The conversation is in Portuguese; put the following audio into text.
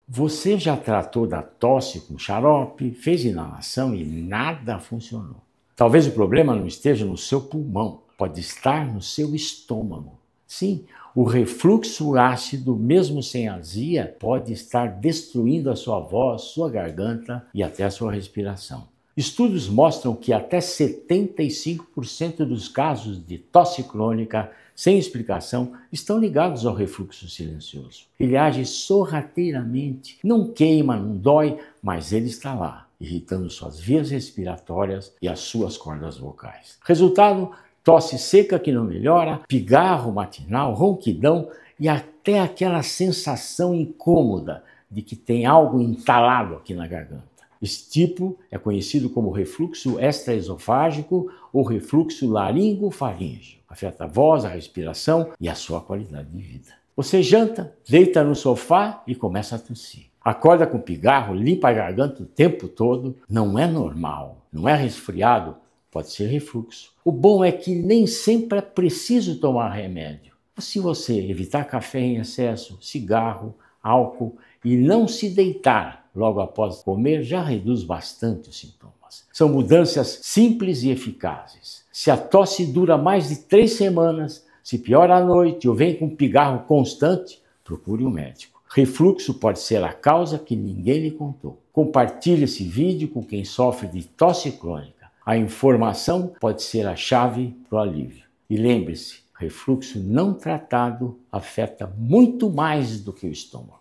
Você já tratou da tosse com xarope, fez inalação e nada funcionou. Talvez o problema não esteja no seu pulmão, pode estar no seu estômago. Sim, o refluxo ácido, mesmo sem azia, pode estar destruindo a sua voz, sua garganta e até a sua respiração. Estudos mostram que até 75% dos casos de tosse crônica sem explicação estão ligados ao refluxo silencioso. Ele age sorrateiramente, não queima, não dói, mas ele está lá, irritando suas vias respiratórias e as suas cordas vocais. Resultado: tosse seca que não melhora, pigarro matinal, ronquidão e até aquela sensação incômoda de que tem algo entalado aqui na garganta. Esse tipo é conhecido como refluxo extraesofágico ou refluxo laringofaríngeo. Afeta a voz, a respiração e a sua qualidade de vida. Você janta, deita no sofá e começa a tossir. Acorda com pigarro, limpa a garganta o tempo todo. Não é normal, não é resfriado, pode ser refluxo. O bom é que nem sempre é preciso tomar remédio. Se você evitar café em excesso, cigarro, álcool e não se deitar logo após comer, já reduz bastante os sintomas. São mudanças simples e eficazes. Se a tosse dura mais de 3 semanas, se piora à noite ou vem com pigarro constante, procure um médico. Refluxo pode ser a causa que ninguém lhe contou. Compartilhe esse vídeo com quem sofre de tosse crônica. A informação pode ser a chave para o alívio. E lembre-se, refluxo não tratado afeta muito mais do que o estômago.